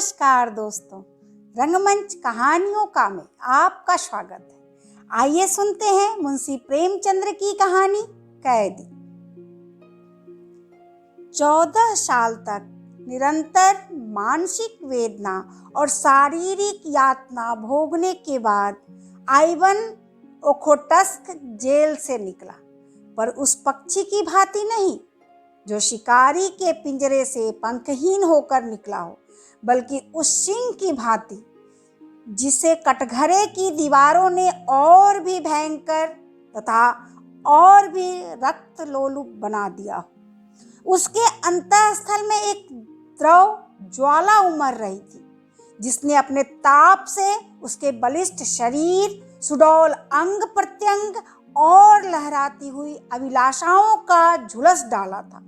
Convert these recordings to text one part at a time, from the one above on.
नमस्कार दोस्तों, रंगमंच कहानियों का में आपका स्वागत है। आइए सुनते हैं मुंशी प्रेमचंद्र की कहानी कैदी। 14 साल तक निरंतर मानसिक वेदना और शारीरिक यातना भोगने के बाद आइवन ओखोटस्क जेल से निकला, पर उस पक्षी की भांति नहीं जो शिकारी के पिंजरे से पंखहीन होकर निकला हो, बल्कि उस सिंह की भांति जिसे कटघरे की दीवारों ने और भी भयंकर तथा और भी रक्त लोलुप बना दिया हो। उसके अंतःस्थल में एक द्रव ज्वाला उमड़ रही थी, जिसने अपने ताप से उसके बलिष्ठ शरीर, सुडौल अंग प्रत्यंग और लहराती हुई अभिलाषाओं का झुलस डाला था,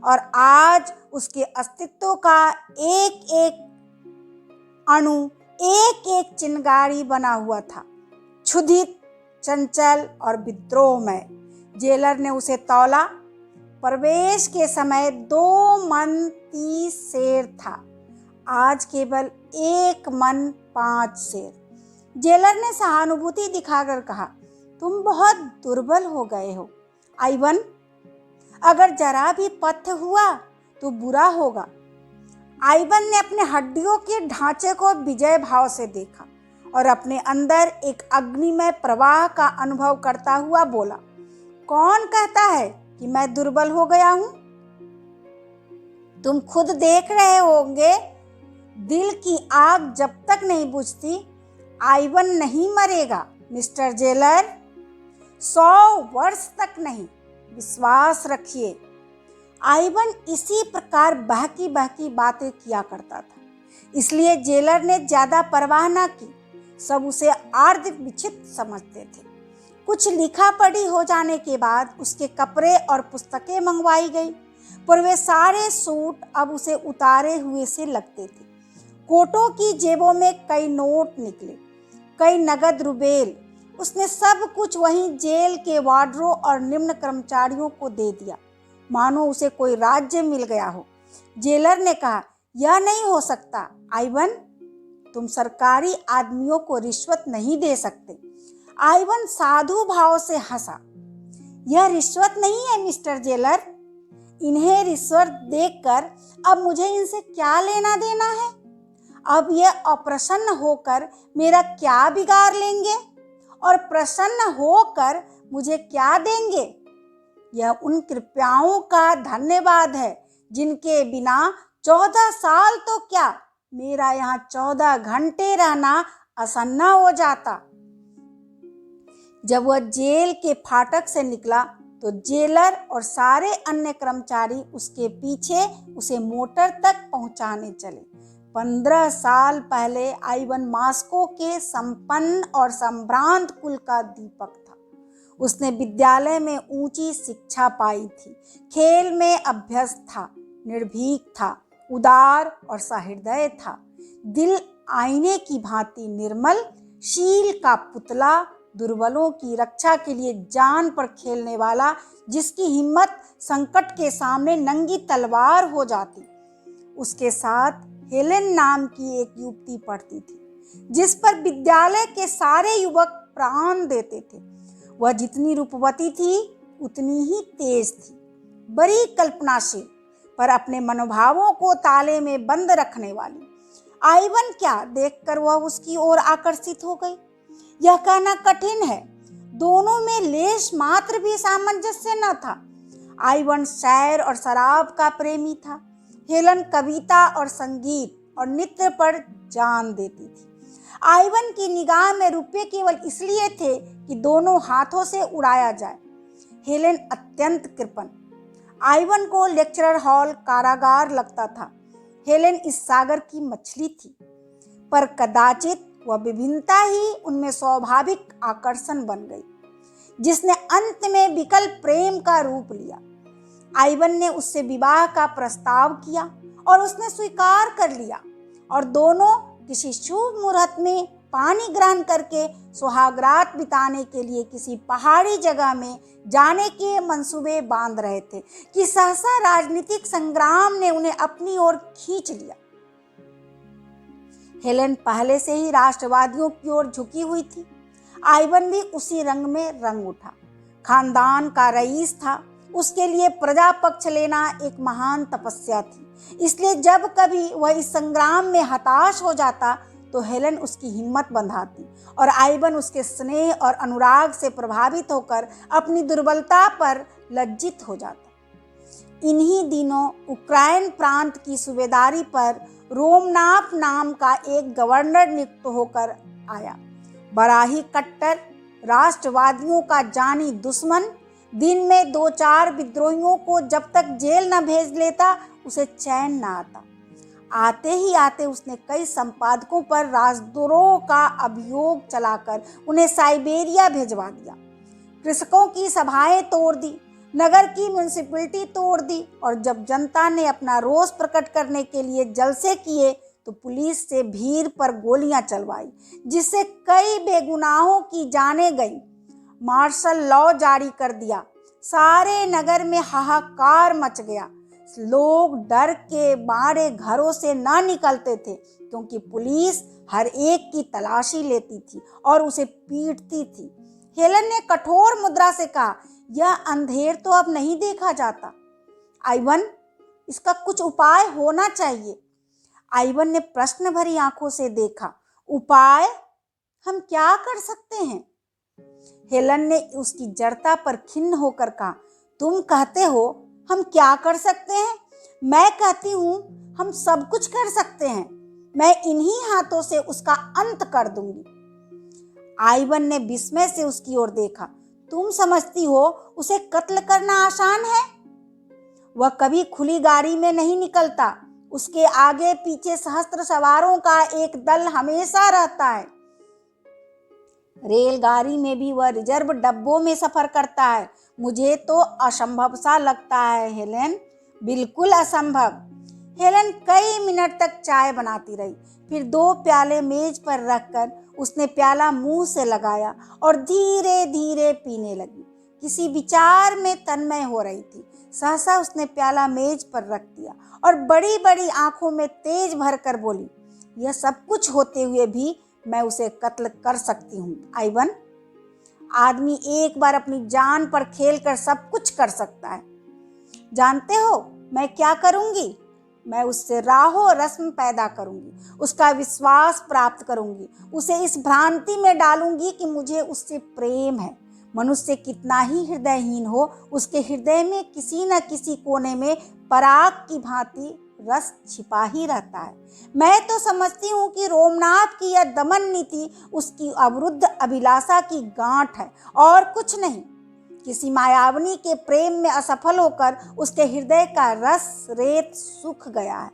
और आज उसके अस्तित्व का एक एक अणु एक एक चिंगारी बना हुआ था, क्षुधित, चंचल और विद्रोहमय। जेलर ने उसे तौला। प्रवेश के समय 2 मन 30 सेर था, आज केवल 1 मन 5 सेर। जेलर ने सहानुभूति दिखाकर कहा, तुम बहुत दुर्बल हो गए हो आइवन, अगर जरा भी पथ्य हुआ तो बुरा होगा। आइवन ने अपने हड्डियों के ढांचे को विजय भाव से देखा और अपने अंदर एक अग्निमय प्रवाह का अनुभव करता हुआ बोला, कौन कहता है कि मैं दुर्बल हो गया हूं? तुम खुद देख रहे होंगे, दिल की आग जब तक नहीं बुझती आइवन नहीं मरेगा। मिस्टर जेलर, 100 वर्ष तक नहीं, विश्वास रखिए। आइवन इसी प्रकार बहकी बहकी बातें किया करता था, इसलिए जेलर ने ज्यादा परवाह न की। सब उसे अर्ध विचित समझते थे। कुछ लिखा पढ़ी हो जाने के बाद उसके कपड़े और पुस्तकें मंगवाई गई, पर वे सारे सूट अब उसे उतारे हुए से लगते थे। कोटों की जेबों में कई नोट निकले, कई नगद रुबेल। उसने सब कुछ वहीं जेल के वार्डरों और निम्न कर्मचारियों को दे दिया, मानो उसे कोई राज्य मिल गया हो। जेलर ने कहा, यह नहीं हो सकता आइवन, तुम सरकारी आदमियों को रिश्वत नहीं दे सकते। आइवन साधु भाव से हंसा, यह रिश्वत नहीं है मिस्टर जेलर, इन्हें रिश्वत देकर अब मुझे इनसे क्या लेना देना है? अब ये अप्रसन्न होकर मेरा क्या बिगाड़ लेंगे और प्रसन्न होकर मुझे क्या देंगे? यह उन कृपयाओं का धन्यवाद है जिनके बिना 14 साल तो क्या, मेरा यहाँ 14 घंटे रहना असन्ना हो जाता। जब वह जेल के फाटक से निकला तो जेलर और सारे अन्य कर्मचारी उसके पीछे उसे मोटर तक पहुंचाने चले। 15 साल पहले आइवन मास्को के संपन्न और संभ्रांत कुल का दीपक था। उसने विद्यालय में ऊंची शिक्षा पाई थी, खेल में अभ्यस्त था, निर्भीक था, उदार और सहृदय था। दिल आईने की भांति निर्मल, शील का पुतला, दुर्बलों की रक्षा के लिए जान पर खेलने वाला, जिसकी हिम्मत संकट के सामने नंगी तलवार हो जाती। उसके साथ हेलेन नाम की एक युवती पढ़ती थी, जिस पर विद्यालय के सारे युवक प्राण देते थे। वह जितनी रूपवती थी उतनी ही तेज थी, बड़ी कल्पनाशील, पर अपने मनोभावों को ताले में बंद रखने वाली। आइवन क्या देखकर वह उसकी ओर आकर्षित हो गई, यह कहना कठिन है। दोनों में लेश मात्र भी सामंजस्य न था। आइवन सैर और शराब का प्रेमी था, हेलन कविता और संगीत और नृत्य पर जान देती थी। आइवन की निगाह में रुपये केवल इसलिए थे कि दोनों हाथों से उड़ाया जाए। हेलेन अत्यंत कृपण, आइवन को लेक्चरर हॉल कारागार लगता था। हेलेन इस सागर की मछली थी, पर कदाचित वह विभिन्नता ही उनमें स्वाभाविक आकर्षण बन गई, जिसने अंत में विकल प्रेम का रूप लिया। आइवन ने उससे विवाह का प्रस्ताव किया और उसने स्वीकार कर लिया, और दोनों किसी शुभ मुहूर्त में पानी ग्रहण करके सुहागरात बिताने के लिए किसी पहाड़ी जगह में जाने के मंसूबे बांध रहे थे कि सहसा राजनीतिक संग्राम ने उन्हें अपनी ओर खींच लिया। हेलेन पहले से ही राष्ट्रवादियों की ओर झुकी हुई थी। आइवन भी उसी रंग में रंग उठा। खानदान का रईस था, उसके लिए प्रजा पक्ष लेना एक महान तपस्या थी। इसलिए जब कभी वह इस संग्राम में हताश हो जाता तो हेलेन उसकी हिम्मत बंधाती और आइवन उसके स्नेह और अनुराग से प्रभावित होकर अपनी दुर्बलता पर लज्जित हो जाता। इन्हीं दिनों उक्राइन प्रांत की सूबेदारी पर रोमनाफ नाम का एक गवर्नर नियुक्त होकर आया। बड़ा ही कट्टर, राष्ट्रवादियों का जानी दुश्मन, दिन में 2-4 विद्रोहियों को जब तक जेल न भेज लेता उसे चैन न आता। आते ही आते उसने कई संपादकों पर राजद्रोह का अभियोग चलाकर उन्हें साइबेरिया भेजवा दिया। कृषकों की सभाएं तोड़ दी, नगर की म्युनिसिपैलिटी तोड़ दी और जब जनता ने अपना रोष प्रकट करने के लिए जलसे किए तो पुलिस से भीड़ पर गोलियां चलवाई, जिससे कई बेगुनाहों की जानें गई। मार्शल लॉ जारी कर दिया। सारे नगर में हाहाकार मच गया। लोग डर के मारे घरों से ना निकलते थे, क्योंकि पुलिस हर एक की तलाशी लेती थी और उसे पीटती थी। हेलेन ने कठोर मुद्रा से कहा, यह अंधेर तो अब नहीं देखा जाता। आइवन, इसका कुछ उपाय होना चाहिए। आइवन ने प्रश्न भरी आंखों से देखा। उपाय? हम क्या कर सकते हैं? हेलेन ने उसकी जड़ता पर खिन्न होकर कहा, तुम कहते हो हम क्या कर सकते हैं? मैं कहती हूँ हम सब कुछ कर सकते हैं। मैं इन्हीं हाथों से उसका अंत कर दूंगी। आइवन ने विस्मय से उसकी ओर देखा। तुम समझती हो उसे कत्ल करना आसान है? वह कभी खुली गाड़ी में नहीं निकलता। उसके आगे पीछे सहस्त्र सवारों का एक दल हमेशा रहता है। रेलगाड़ी में भी वह रिजर्व डब्बों में सफर करता है। मुझे तो असंभव सा लगता है हेलेन, बिल्कुल असंभव। हेलेन कई मिनट तक चाय बनाती रही, फिर 2 प्याले मेज पर रखकर उसने प्याला मुंह से लगाया और धीरे धीरे पीने लगी। किसी विचार में तन्मय हो रही थी। सहसा उसने प्याला मेज पर रख दिया और बड़ी बड़ी आंखों में तेज भरकर बोली, यह सब कुछ होते हुए भी मैं उसे कत्ल कर सकती हूँ आइवन। आदमी एक बार अपनी जान पर खेल कर सब कुछ कर सकता है। जानते हो मैं क्या करूंगी? मैं उससे राहो रस्म पैदा करूंगी, उसका विश्वास प्राप्त करूंगी, उसे इस भ्रांति में डालूंगी कि मुझे उससे प्रेम है। मनुष्य कितना ही हृदयहीन हो, उसके हृदय में किसी न किसी कोने में पराग की भांति रस छिपा ही रहता है। मैं तो समझती हूँ कि रोमनाथ की यह दमन नीति उसकी अवरुद्ध अभिलाषा की गांठ है और कुछ नहीं। किसी मायावनी के प्रेम में असफल होकर उसके हृदय का रस रेत सूख गया है।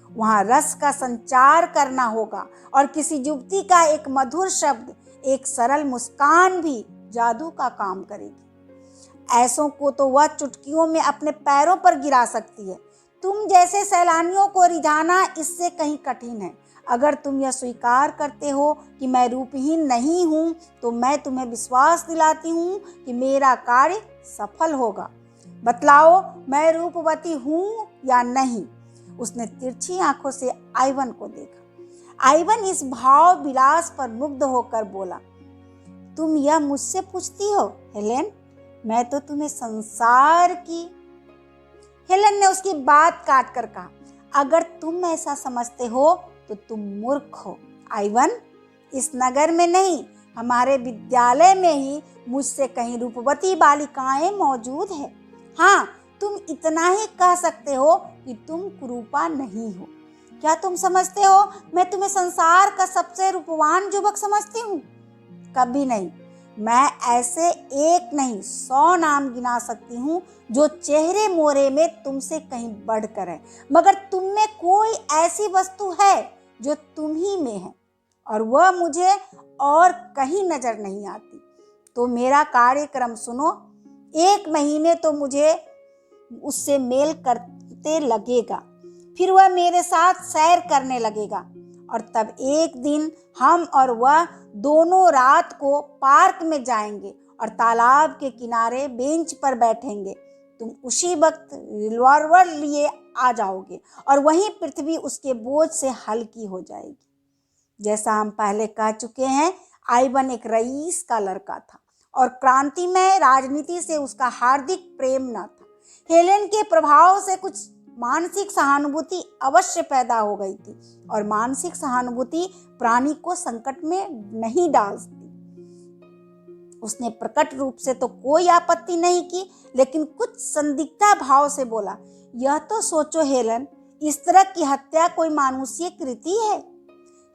वहाँ रस का संचार करना होगा और किसी युवती का एक मधुर शब्द, एक सरल मुस्कान भी जादू का काम करेगी। ऐसों को तो वह चुटकियों में अपने पैरों पर गिरा सकती है। तुम जैसे सैलानियों को रिझाना इससे कहीं कठिन है। अगर तुम यह स्वीकार करते हो कि मैं रूपहीन नहीं हूँ तो मैं तुम्हें विश्वास दिलाती हूँ कि मेरा कार्य सफल होगा। बतलाओ मैं रूपवती हूँ या नहीं? उसने तिरछी आंखों से आइवन को देखा। आइवन इस भाव विलास पर मुग्ध होकर बोला, तुम यह मुझसे पूछती हो हेलेन? मैं तो तुम्हें संसार की। हेलेन ने उसकी बात काट कर कहा, अगर तुम ऐसा समझते हो तो तुम मूर्ख हो आइवन। इस नगर में नहीं, हमारे विद्यालय में ही मुझसे कहीं रूपवती बालिकाएं मौजूद है। हाँ, तुम इतना ही कह सकते हो कि तुम कुरूपा नहीं हो। क्या तुम समझते हो मैं तुम्हें संसार का सबसे रूपवान युवक समझती हूँ? कभी नहीं। मैं ऐसे एक नहीं 100 नाम गिना सकती हूँ जो चेहरे मोहरे में तुमसे कहीं बढ़कर है, मगर तुम में कोई ऐसी वस्तु है जो तुम ही में है और वह मुझे और कहीं नजर नहीं आती। तो मेरा कार्यक्रम सुनो। 1 महीने तो मुझे उससे मेल करते लगेगा, फिर वह मेरे साथ सैर करने लगेगा और तब एक दिन हम और वह दोनों रात को पार्क में जाएंगे और तालाब के किनारे बेंच पर बैठेंगे। तुम उसी वक्त रिवॉल्वर लिए आ जाओगे और वहीं पृथ्वी उसके बोझ से हल्की हो जाएगी। जैसा हम पहले कह चुके हैं, आइवन एक रईस का लड़का था और क्रांतिमय राजनीति से उसका हार्दिक प्रेम न था। हेलेन के प्रभाव से कुछ मानसिक सहानुभूति अवश्य पैदा हो गई थी और मानसिक सहानुभूति प्राणी को संकट में नहीं डालती। उसने प्रकट रूप से तो कोई आपत्ति नहीं की, लेकिन कुछ संदिग्धता भाव से बोला, यह तो सोचो हेलन, इस तरह की हत्या कोई मानुषीय कृति है?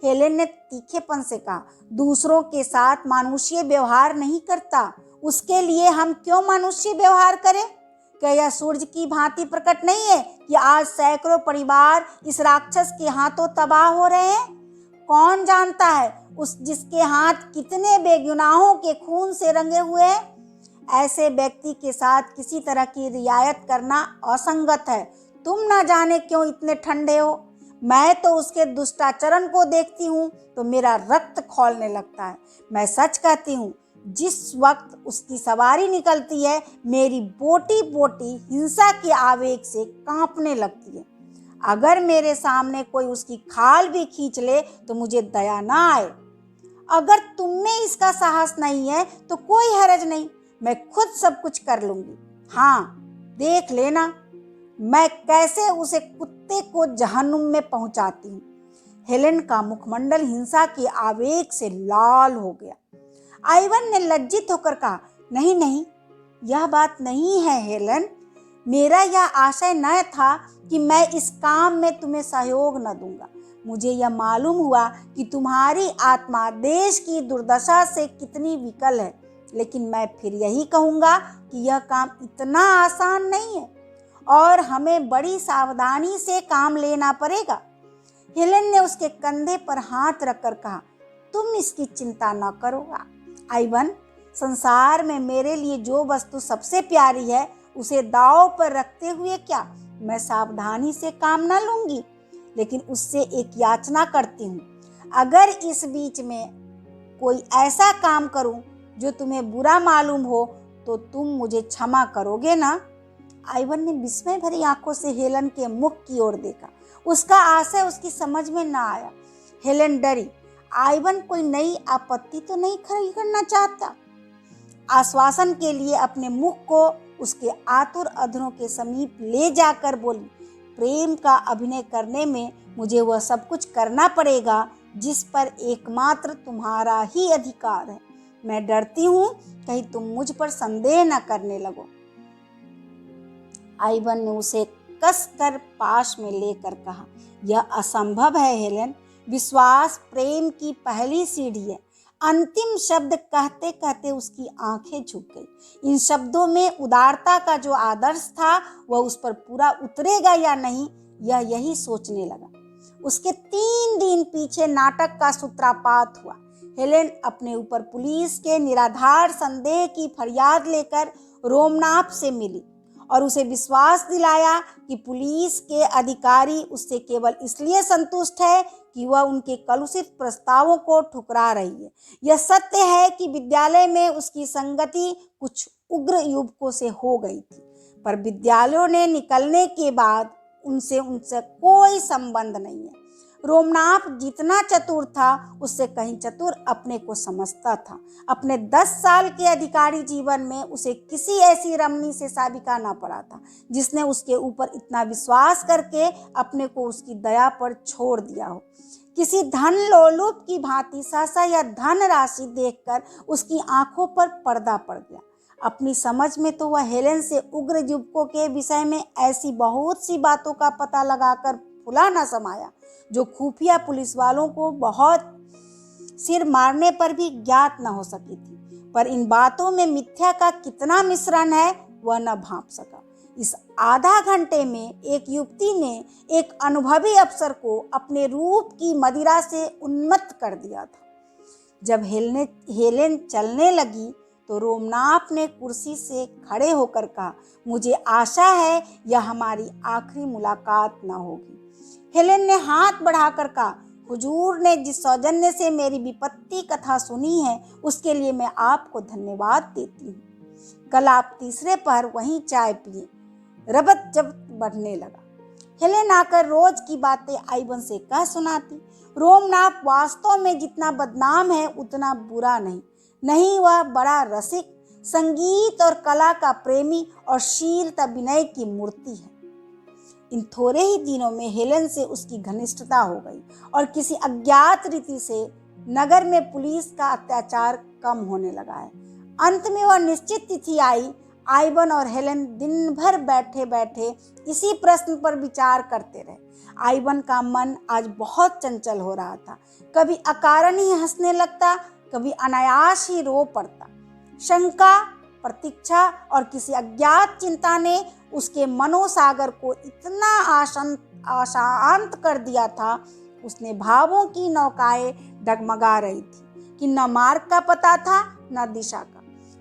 हेलेन ने तीखेपन से कहा, दूसरों के साथ मानुषीय व्यवहार नहीं करता, उसके लिए हम क्यों मानुषीय व्यवहार करें? क्या यह सूरज की भांति प्रकट नहीं है कि आज सैकड़ों परिवार इस राक्षस के हाथों तबाह हो रहे हैं? कौन जानता है उस जिसके हाथ कितने बेगुनाहों के खून से रंगे हुए हैं? ऐसे व्यक्ति के साथ किसी तरह की रियायत करना असंगत है। तुम ना जाने क्यों इतने ठंडे हो। मैं तो उसके दुष्टाचरण को देखती हूँ तो मेरा रक्त खौलने लगता है। मैं सच कहती हूँ, जिस वक्त उसकी सवारी निकलती है, मेरी बोटी बोटी हिंसा के आवेग से कांपने लगती है। अगर मेरे सामने कोई उसकी खाल भी खींच ले तो मुझे दया ना आए। अगर तुम में इसका साहस नहीं है तो कोई हर्ज नहीं, मैं खुद सब कुछ कर लूंगी। हाँ, देख लेना मैं कैसे उसे कुत्ते को जहन्नुम में पहुंचाती हूँ। हेलेन का मुखमंडल हिंसा के आवेग से लाल हो गया। आइवन ने लज्जित होकर कहा, नहीं नहीं, यह बात नहीं है हेलन, मेरा यह आशय न था कि मैं इस काम में तुम्हें सहयोग न दूंगा। मुझे यह मालूम हुआ कि तुम्हारी आत्मा देश की दुर्दशा से कितनी विकल है, लेकिन मैं फिर यही कहूँगा कि यह काम इतना आसान नहीं है और हमें बड़ी सावधानी से काम लेना पड़ेगा। हेलेन ने उसके कंधे पर हाथ रखकर कहा, तुम इसकी चिंता न करो आइवन, संसार में मेरे लिए जो वस्तु सबसे प्यारी है उसे दांव पर रखते हुए क्या मैं सावधानी से काम न लूंगी? लेकिन उससे एक याचना करती हूँ, अगर इस बीच में कोई ऐसा काम करूं जो तुम्हें बुरा मालूम हो तो तुम मुझे क्षमा करोगे ना? आइवन ने विस्मय भरी आंखों से हेलन के मुख की ओर देखा। उसका आशय उसकी समझ में ना आया। हेलेन डरी। आइवन कोई नई आपत्ति तो नहीं खड़ी करना चाहता। आश्वासन के लिए अपने मुख को उसके आतुर अधरों के समीप ले जाकर बोली, प्रेम का अभिनय करने में मुझे वह सब कुछ करना पड़ेगा जिस पर एकमात्र तुम्हारा ही अधिकार है। मैं डरती हूँ कहीं तुम मुझ पर संदेह न करने लगो। आइवन ने उसे कसकर पास में लेकर कहा, यह असंभव है हेलेन, विश्वास प्रेम की पहली सीढ़ी है। अंतिम शब्द कहते कहते उसकी आंखें झुक गई। इन शब्दों में उदारता का जो आदर्श था वह उस पर पूरा उतरेगा या नहीं, यह यही सोचने लगा। उसके 3 दिन पीछे नाटक का सूत्रपात हुआ। हेलेन अपने ऊपर पुलिस के निराधार संदेह की फरियाद लेकर रोमनाप से मिली और उसे विश्वास दिलाया कि पुलिस के अधिकारी उससे केवल इसलिए संतुष्ट है कि वह उनके कलुषित प्रस्तावों को ठुकरा रही है। यह सत्य है कि विद्यालय में उसकी संगति कुछ उग्र युवकों से हो गई थी, पर विद्यालयों ने निकलने के बाद उनसे कोई संबंध नहीं है। रोमनाप जितना चतुर था उससे कहीं चतुर अपने को समझता था। अपने 10 साल के अधिकारी जीवन में उसे किसी ऐसी रमणी से साबिका ना पड़ा था जिसने उसके ऊपर इतना विश्वास करके अपने को उसकी दया पर छोड़ दिया हो। किसी धन लोलुप की भांति सहसा या धन राशि देखकर उसकी आंखों पर पर्दा पड़ गया। अपनी समझ में तो वह हेलेन से उग्र युवकों के विषय में ऐसी बहुत सी बातों का पता लगाकर फुला न समाया जो खुफिया पुलिस वालों को बहुत सिर मारने पर भी ज्ञात न हो सकी थी, पर इन बातों में मिथ्या का कितना मिश्रण है वह न भांप सका। इस आधा घंटे में एक युवती ने एक अनुभवी अफसर को अपने रूप की मदिरा से उन्मत्त कर दिया था। जब हेलेन चलने लगी तो रोमनाप ने कुर्सी से खड़े होकर कहा, मुझे आशा है यह हमारी आखिरी मुलाकात न होगी। हेलेन ने हाथ बढ़ाकर कहा, हुजूर ने जिस सौजन्य से मेरी विपत्ति कथा सुनी है उसके लिए मैं आपको धन्यवाद देती हूँ। कल आप तीसरे पहर वहीं चाय पिए। रबत जब बढ़ने लगा। हेलेन आकर रोज की बातें आइवन से कह सुनाती। रोमनाथ वास्तव में जितना बदनाम है उतना बुरा नहीं। नहीं, वह बड़ा रसिक, संगीत और कला का प्रेमी और शीलता विनय की मूर्ति है। इन थोड़े ही दिनों में हेलेन से उसकी घनिष्ठता हो गई और किसी अज्ञात रीति से नगर में पुलिस का अत्याचार कम होने लगा है। अंत में वह निश्चित तिथि आई। आइवन और हेलेन दिन भर बैठे बैठे इसी प्रश्न पर विचार करते रहे। आइवन का मन आज बहुत चंचल हो रहा था। कभी अकारण ही हंसने लगता, कभी अनायास ही रो पड़ता। शंका, प्रतीक्षा और किसी अज्ञात चिंता ने उसके मनोसागर को इतना अशांत कर दिया था। उसने भावों की नौकाएं डगमगा रही थी कि न मार्ग का पता था न दिशा का।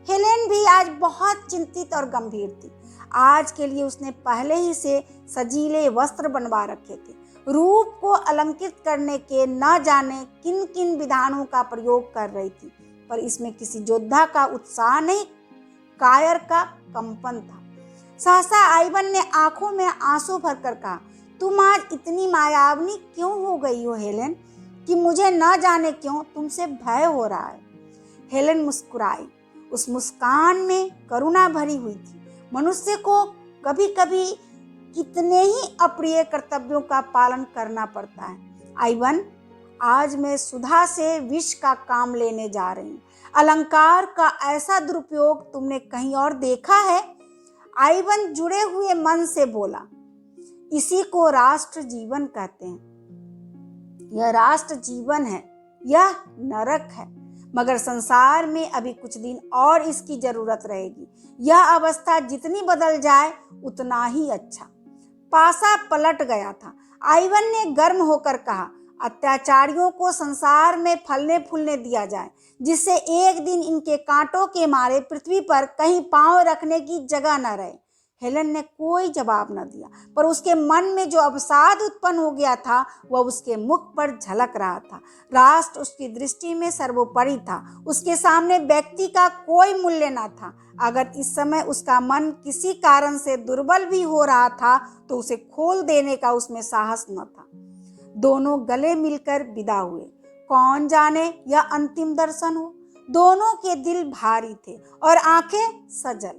हेलेन भी आज बहुत चिंतित और गंभीर थी। आज के लिए उसने पहले ही से सजीले वस्त्र बनवा रखे थे। रूप को अलंकृत करने के न जाने किन किन विधानों का प्रयोग कर रही थी, पर इसमें किसी योद्धा का उत्साह नहीं, कायर का कंपन था। सहसा आइवन ने आंखों में आंसू भरकर कहा, तुम आज इतनी मायावनी क्यों हो गई हो हेलेन, कि मुझे न जाने क्यों तुमसे भय हो रहा है। हेलेन मुस्कुराई। उस मुस्कान में करुणा भरी हुई थी। मनुष्य को कभी कभी कितने ही अप्रिय कर्तव्यों का पालन करना पड़ता है। आइवन, आज मैं सुधा से विष का काम लेने जा रही हूँ। अलंकार का ऐसा दुरुपयोग तुमने कहीं और देखा है? आइवन जुड़े हुए मन से बोला, इसी को राष्ट्र जीवन कहते हैं। यह राष्ट्र जीवन है, यह नरक है, मगर संसार में अभी कुछ दिन और इसकी जरूरत रहेगी। यह अवस्था जितनी बदल जाए उतना ही अच्छा। पासा पलट गया था। आइवन ने गर्म होकर कहा, अत्याचारियों को संसार में फलने फूलने दिया जाए, जिससे एक दिन इनके कांटों के मारे पृथ्वी पर कहीं पांव रखने की जगह न रहे। हेलेन ने कोई जवाब न दिया, पर उसके मन में जो अवसाद उत्पन्न हो गया था वह उसके मुख पर झलक रहा था। राष्ट्र उसकी दृष्टि में सर्वोपरि था। उसके सामने व्यक्ति का कोई मूल्य न था। अगर इस समय उसका मन किसी कारण से दुर्बल भी हो रहा था तो उसे खोल देने का उसमें साहस न था। दोनों गले मिलकर विदा हुए। कौन जाने यह अंतिम दर्शन हो। दोनों के दिल भारी थे और आंखें सजल।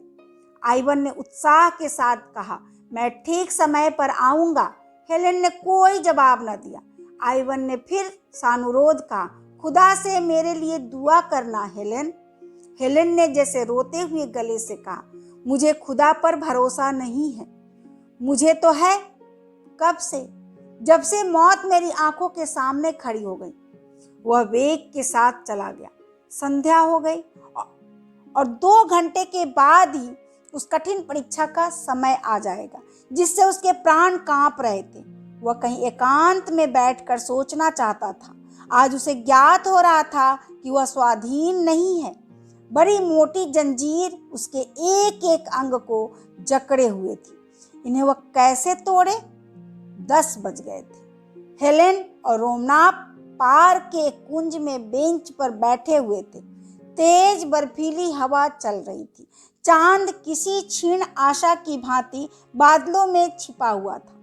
आइवन ने उत्साह के साथ कहा, मैं ठीक समय पर आऊंगा। हेलेन ने कोई जवाब न दिया। आइवन ने फिर सानुरोध कहा, खुदा से मेरे लिए दुआ करना हेलेन। हेलेन ने जैसे रोते हुए गले से कहा, मुझे खुदा पर भरोसा नहीं है। मुझे तो है, कब से, जब से मौत मेरी आंखों के सामने खड़ी हो गई। वह वेग के साथ चला गया। संध्या हो गई और 2 घंटे के बाद ही उस कठिन परीक्षा का समय आ जाएगा जिससे उसके प्राण कांप रहे थे। वह कहीं एकांत में बैठकर सोचना चाहता था। आज उसे ज्ञात हो रहा था कि वह स्वाधीन नहीं है। बड़ी मोटी जंजीर उसके एक एक अंग को जकड़े हुए थी। इन्हें वह कैसे तोड़े? 10 बज गए थे। हेलेन और रोमनाथ पार्क के कुंज में बेंच पर बैठे हुए थे। तेज बर्फीली हवा चल रही थी। चांद किसी क्षीण आशा की भांति बादलों में छिपा हुआ था।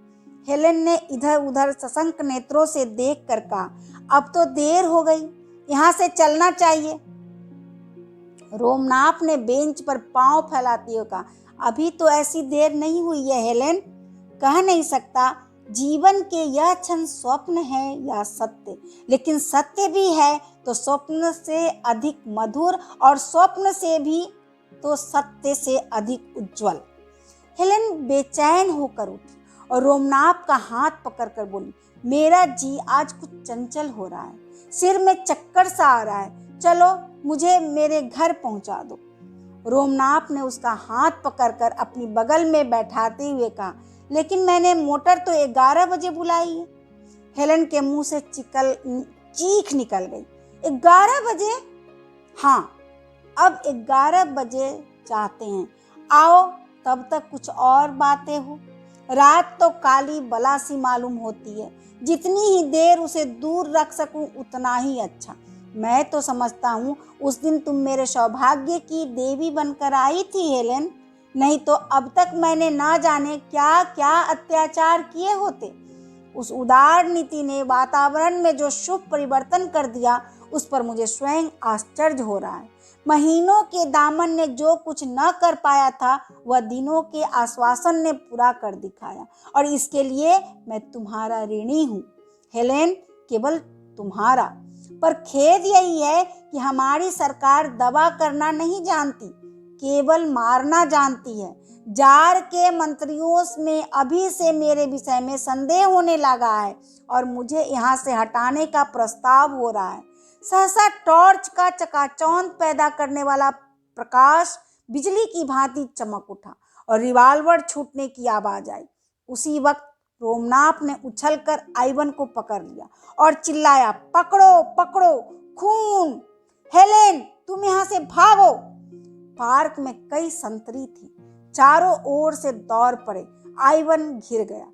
हेलेन ने इधर उधर सशंक नेत्रों से देखकर कहा, अब तो देर हो गई, यहाँ से चलना चाहिए। रोमनाथ ने बेंच पर पांव फैलाते हुए कहा, अभी तो ऐसी देर नहीं हुई है हेलेन। कह नहीं सकता जीवन के यह क्षण स्वप्न है या सत्य, लेकिन सत्य भी है तो स्वप्न से अधिक मधुर और स्वप्न से भी तो सत्य से अधिक उज्जवल। हेलेन बेचैन होकर उठी और रोमनाथ का हाथ पकड़कर बोली, मेरा जी आज कुछ चंचल हो रहा है, सिर में चक्कर सा आ रहा है, चलो मुझे मेरे घर पहुंचा दो। रोमनाथ ने उसका हाथ पकड़कर अपनी बगल में बैठाते हुए कहा, लेकिन मैंने मोटर तो 11 बजे बुलाई है। हेलेन के मुंह से चीख निकल गई। 11 बजे? हाँ, अब 11 बजे चाहते हैं, आओ, तब तक कुछ और बातें हो। रात तो काली बला सी मालूम होती है, जितनी ही देर उसे दूर रख सकूं उतना ही अच्छा। मैं तो समझता हूँ उस दिन तुम मेरे सौभाग्य की देवी बनकर आई थी हेलेन। नहीं तो अब तक मैंने ना जाने क्या क्या अत्याचार किए होते। उस उदार नीति ने वातावरण में जो शुभ परिवर्तन कर दिया, उस पर मुझे स्वयं आश्चर्य हो रहा है। महीनों के दामन ने जो कुछ न कर पाया था, वह दिनों के आश्वासन ने पूरा कर दिखाया, और इसके लिए मैं तुम्हारा ऋणी हूँ हेलेन, केवल तुम्हारा। पर खेद यही है कि हमारी सरकार दवा करना नहीं जानती, केवल मारना जानती है। जार के मंत्रियों में अभी से मेरे विषय में संदेह होने लगा है और मुझे यहाँ से हटाने का प्रस्ताव हो रहा है। सहसा टॉर्च का चकाचौंध पैदा करने वाला प्रकाश बिजली की भांति चमक उठा और रिवाल्वर छूटने की आवाज आई। उसी वक्त रोमनाथ ने उछलकर आइवन को पकड़ लिया और चिल्लाया, पकड़ो पकड़ो, खून! हेलेन, तुम यहाँ से भागो! पार्क में कई संतरी थी, चारों ओर से दौड़ पड़े। आइवन घिर गया।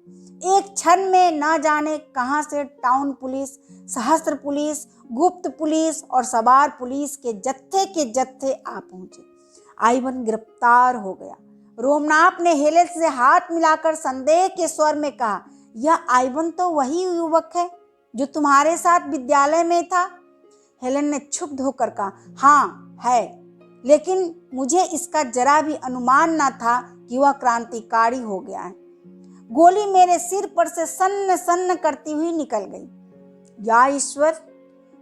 एक क्षण में न जाने कहां से टाउन पुलिस, सहस्त्र पुलिस, गुप्त पुलिस और सवार पुलिस के जत्थे आ पहुंचे। आइवन गिरफ्तार हो गया। रोमनाथ ने हेलेन से हाथ मिलाकर संदेह के स्वर में कहा, यह आइवन तो वही युवक है जो तुम्हारे साथ विद्यालय में था। हेलेन ने क्षुब्ध होकर कहा, हाँ है, लेकिन मुझे इसका जरा भी अनुमान न था कि वह क्रांतिकारी हो गया है। गोली मेरे सिर पर से सन्न सन्न करती हुई निकल गई। या ईश्वर,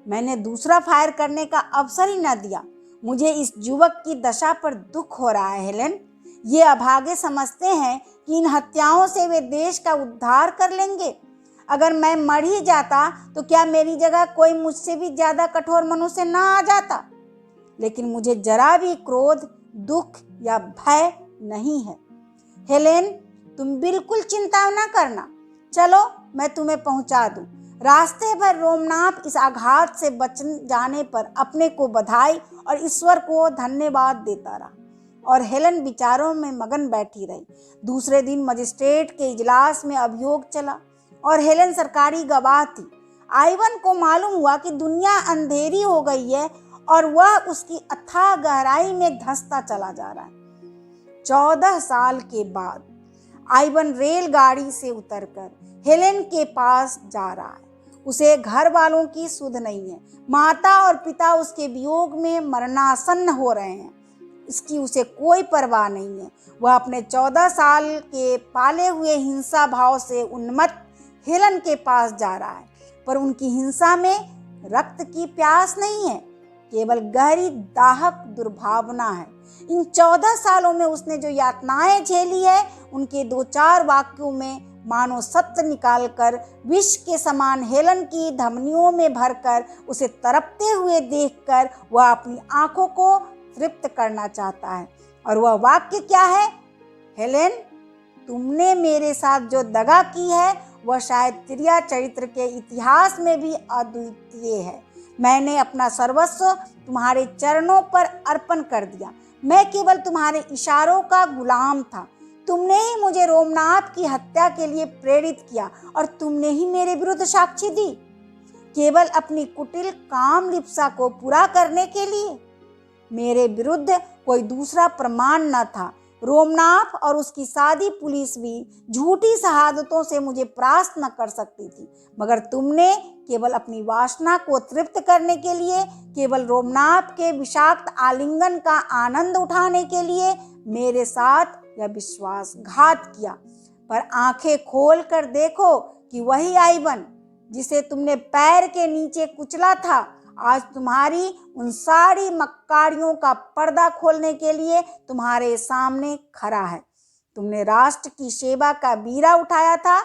मैंने दूसरा फायर करने का अवसर ही न दिया। मुझे इस युवक की दशा पर दुख हो रहा है हेलेन। ये अभागे समझते हैं कि इन हत्याओं से वे देश का उद्धार कर लेंगे। अगर मैं मर ही जाता तो क्या मेरी जगह कोई मुझसे भी ज्यादा कठोर मनुष्य ना आ जाता? लेकिन मुझे जरा भी क्रोध, दुख या भय नहीं है। हेलेन, तुम बिल्कुल चिंता न करना। चलो, मैं तुम्हें पहुंचा दूं। रास्ते भर रोमनाथ इस आघात से बच जाने पर अपने को बधाई और ईश्वर को धन्यवाद देता रहा और हेलेन विचारों में मगन बैठी रही। दूसरे दिन मजिस्ट्रेट के इजलास में अभियोग चला और हेलेन सरकारी गवाह थी। आइवन को मालूम हुआ कि दुनिया अंधेरी हो गई है और वह उसकी अथाह गहराई में धंसता चला जा रहा है। 14 साल के बाद आइवन रेलगाड़ी से उतरकर हेलेन के पास जा रहा है। उसे घर वालों की सुध नहीं है। माता और पिता उसके वियोग में मरणासन्न हो रहे हैं। इसकी उसे कोई परवाह नहीं है। वह अपने 14 साल के पाले हुए हिंसा भाव से उन्मत्त हेलेन के पास जा रहा है, पर उनकी हिंसा में रक्त की प्यास नहीं है, केवल गहरी दाहक दुर्भावना है। इन 14 सालों में उसने जो यातनाएं झेली है, उनके 2-4 वाक्यों में मानो सत्य निकालकर विष के समान हेलेन की धमनियों में भरकर उसे तड़पते हुए देखकर वह अपनी आंखों को तृप्त करना चाहता है। और वह वाक्य क्या है? हेलेन, तुमने मेरे साथ जो दगा की है, वह शायद त्रिया चरित्र के इतिहास में भी अद्वितीय है। मैंने अपना सर्वस्व तुम्हारे चरणों पर अर्पण कर दिया। मैं केवल तुम्हारे इशारों का गुलाम था। तुमने ही मुझे रोमनाथ की हत्या के लिए प्रेरित किया और तुमने ही मेरे विरुद्ध साक्षी दी, केवल अपनी कुटिल काम लिप्सा को पूरा करने के लिए। मेरे विरुद्ध कोई दूसरा प्रमाण न था। रोमनाथ और उसकी सादी पुलिस भी झूठी शहादतों से मुझे परास्त न कर सकती थी, मगर तुमने केवल अपनी वासना को तृप्त करने के लिए, केवल रोमनाथ के विषाक्त आलिंगन का आनंद उठाने के लिए मेरे साथ यह विश्वासघात किया। पर आंखें खोल कर देखो कि वही आइवन जिसे तुमने पैर के नीचे कुचला था, आज तुम्हारी उन सारी मक्कारियों का पर्दा खोलने के लिए तुम्हारे सामने खड़ा है। तुमने राष्ट्र की सेवा का बीड़ा उठाया था।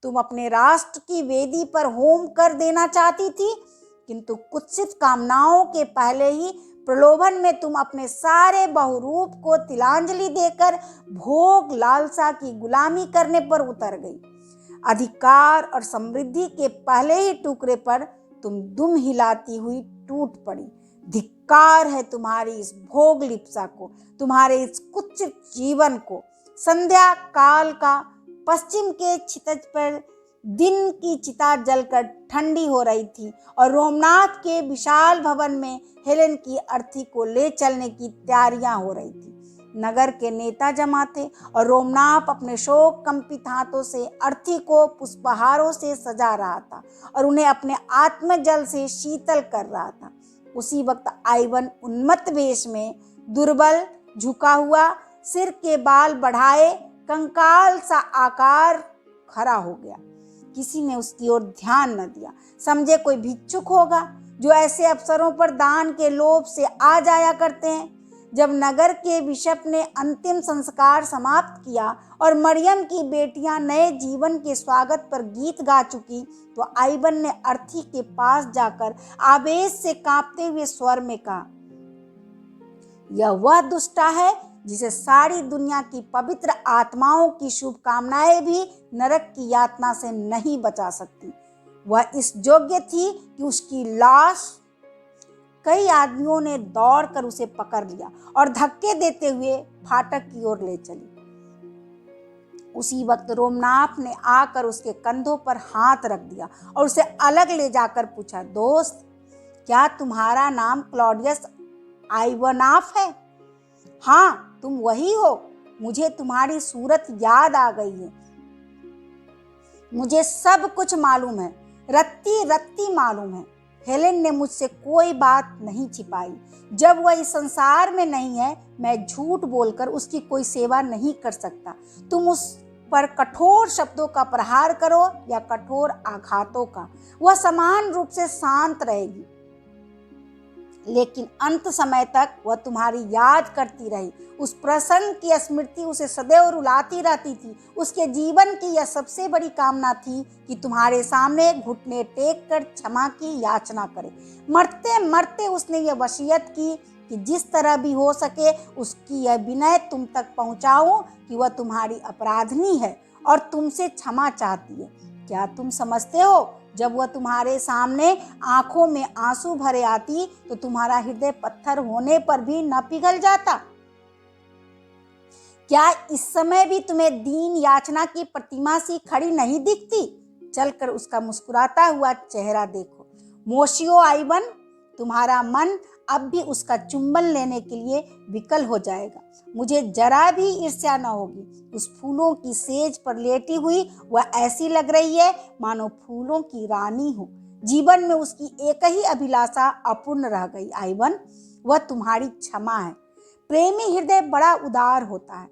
तुम अपने राष्ट्र की वेदी पर होम कर देना चाहती थी, किंतु कुत्सित कामनाओं के पहले ही प्रलोभन में तुम अपने सारे बहुरूप को तिलांजलि देकर भोग लालसा की गुलामी करने पर उतर गई। अधिकार और समृद्धि के पहले ही टुकड़े पर तुम दुम हिलाती हुई टूट पड़ी। धिक्कार है तुम्हारी इस भोग लिप्सा को, तुम्हारे इस कुत्सित जीवन को। संध्या काल का पश्चिम के क्षितिज पर दिन की चिता जलकर ठंडी हो रही थी और रोमनाथ के विशाल भवन में हेलेन की अर्थी को ले चलने की तैयारियां हो रही थी। नगर के नेता जमा थे और रोमनाप अपने शोक कंपित हाथों से अर्थी को पुष्पहारों से सजा रहा था और उन्हें अपने आत्मजल से शीतल कर रहा था। उसी वक्त आइवन उन्मत्त वेश में, दुर्बल, झुका हुआ, सिर के बाल बढ़ाए, कंकाल सा आकार खड़ा हो गया। किसी ने उसकी ओर ध्यान न दिया, समझे कोई भिक्षुक होगा जो ऐसे अवसरों पर दान के लोभ से आ जाया करते हैं। जब नगर के बिशप ने अंतिम संस्कार समाप्त किया और मरियम की बेटियां नए जीवन के स्वागत पर गीत गा चुकी, तो आइवन ने अर्थी के पास जाकर आवेश से कांपते हुए स्वर में कहा, यह वह दुष्टा है जिसे सारी दुनिया की पवित्र आत्माओं की शुभकामनाएं भी नरक की यातना से नहीं बचा सकती। वह इस योग्य थी कि उसकी लाश। कई आदमियों ने दौड़कर उसे पकड़ लिया और धक्के देते हुए फाटक की ओर ले चली। उसी वक्त रोमनाप ने आकर उसके कंधों पर हाथ रख दिया और उसे अलग ले जाकर पूछा, दोस्त, क्या तुम्हारा नाम क्लॉडियस आइवनाफ है? हाँ, तुम वही हो। मुझे तुम्हारी सूरत याद आ गई है। मुझे सब कुछ मालूम है, रत्ती रत्ती मालूम है। हेलेन ने मुझसे कोई बात नहीं छिपाई। जब वह इस संसार में नहीं है, मैं झूठ बोलकर उसकी कोई सेवा नहीं कर सकता। तुम उस पर कठोर शब्दों का प्रहार करो या कठोर आघातों का, वह समान रूप से शांत रहेगी। लेकिन अंत समय तक वह तुम्हारी याद करती रही। उस प्रसंग की स्मृति उसे सदैव रुलाती रहती थी। उसके जीवन की यह सबसे बड़ी कामना थी कि तुम्हारे सामने घुटने टेक कर क्षमा की याचना करे। मरते मरते उसने यह वसीयत की कि जिस तरह भी हो सके उसकी यह विनय तुम तक पहुंचाऊं कि वह तुम्हारी अपराधनी है और तुमसे क्षमा चाहती है। क्या तुम समझते हो, जब वह तुम्हारे सामने आंखों में आंसू भरे आती तो तुम्हारा हृदय पत्थर होने पर भी न पिघल जाता? क्या इस समय भी तुम्हें दीन याचना की प्रतिमा सी खड़ी नहीं दिखती? चलकर उसका मुस्कुराता हुआ चेहरा देखो। मोशियो आइवन, तुम्हारा मन अब भी उसका चुंबन लेने के लिए विकल हो जाएगा। मुझे जरा भी ईर्ष्या न होगी। उस फूलों की सेज पर लेटी हुई वह ऐसी लग रही है मानो फूलों की रानी हो। जीवन में उसकी एक ही अभिलाषा अपूर्ण रह गई आइवन, वह तुम्हारी क्षमा है। प्रेमी हृदय बड़ा उदार होता है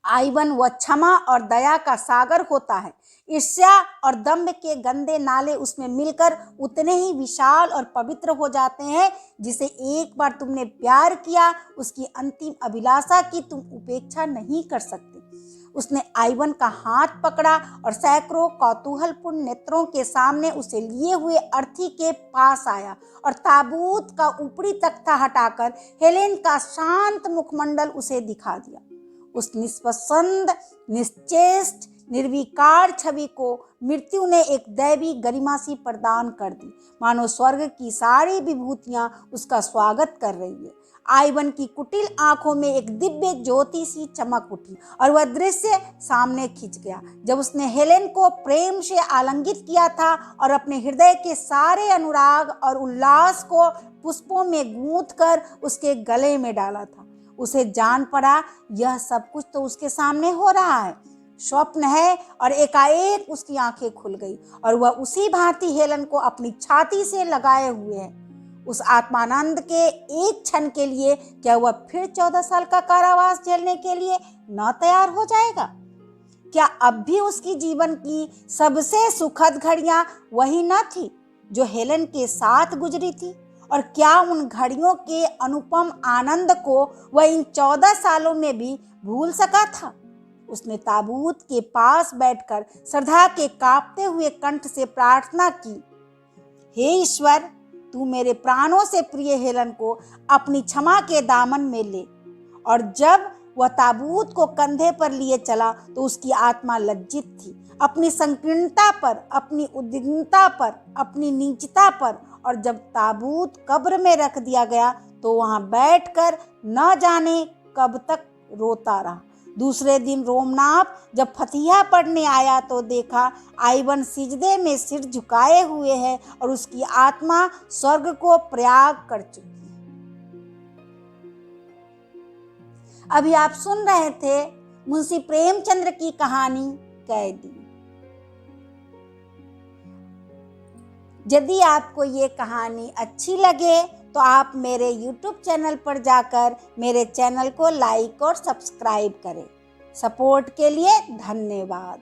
आइवन, वह क्षमा और दया का सागर होता है। ईर्ष्या और दंभ के गंदे नाले उसमें मिलकर उतने ही विशाल और पवित्र हो जाते हैं। जिसे एक बार तुमने प्यार किया, उसकी अंतिम अभिलाषा की तुम उपेक्षा नहीं कर सकते। उसने आइवन का हाथ पकड़ा और सैकड़ों कौतूहलपूर्ण नेत्रों के सामने उसे लिए हुए अर्थी के पास आया और ताबूत का ऊपरी तख्ता हटाकर हेलेन का शांत मुखमंडल उसे दिखा दिया। उस निष्पसंद, निश्चेष्ट, निर्विकार छवि को मृत्यु ने एक दैवी गरिमा सी प्रदान कर दी, मानो स्वर्ग की सारी विभूतियां उसका स्वागत कर रही है। आइवन की कुटिल आंखों में एक दिव्य ज्योति सी चमक उठी और वह दृश्य सामने खिंच गया जब उसने हेलेन को प्रेम से आलिंगित किया था और अपने हृदय के सारे अनुराग और उल्लास को पुष्पों में गूंथ कर उसके गले में डाला था। उसे जान पड़ा यह सब कुछ तो उसके सामने हो रहा है, स्वप्न है, और एकाएक उसकी आंखें खुल गई और वह उसी भांति हेलेन को अपनी छाती से लगाए हुए है। उस आत्मानंद के एक क्षण के लिए क्या वह फिर 14 साल का कारावास झेलने के लिए न तैयार हो जाएगा? क्या अब भी उसकी जीवन की सबसे सुखद घड़ियां वही न थी जो हेलेन के साथ गुजरी थी? और क्या उन घड़ियों के अनुपम आनंद को वह इन 14 सालों में भी भूल सका था? उसने ताबूत के पास बैठकर श्रद्धा के कांपते हुए कंठ से प्रार्थना की, हे ईश्वर, तू मेरे प्राणों से प्रिय हेलेन को अपनी क्षमा के दामन में ले। और जब वह ताबूत को कंधे पर लिए चला तो उसकी आत्मा लज्जित थी, अपनी संकीर्णता पर, अपनी उद्विग्नता पर, अपनी नीचता पर। और जब ताबूत कब्र में रख दिया गया तो वहां बैठकर न जाने कब तक रोता रहा। दूसरे दिन रोमनाप जब फतिहा पढ़ने आया तो देखा आइवन सिजदे में सिर झुकाए हुए है और उसकी आत्मा स्वर्ग को प्रयाग कर चुकी। अभी आप सुन रहे थे मुंशी प्रेमचंद्र की कहानी कैदी। यदि आपको ये कहानी अच्छी लगे तो आप मेरे YouTube चैनल पर जाकर मेरे चैनल को लाइक और सब्सक्राइब करें। सपोर्ट के लिए धन्यवाद।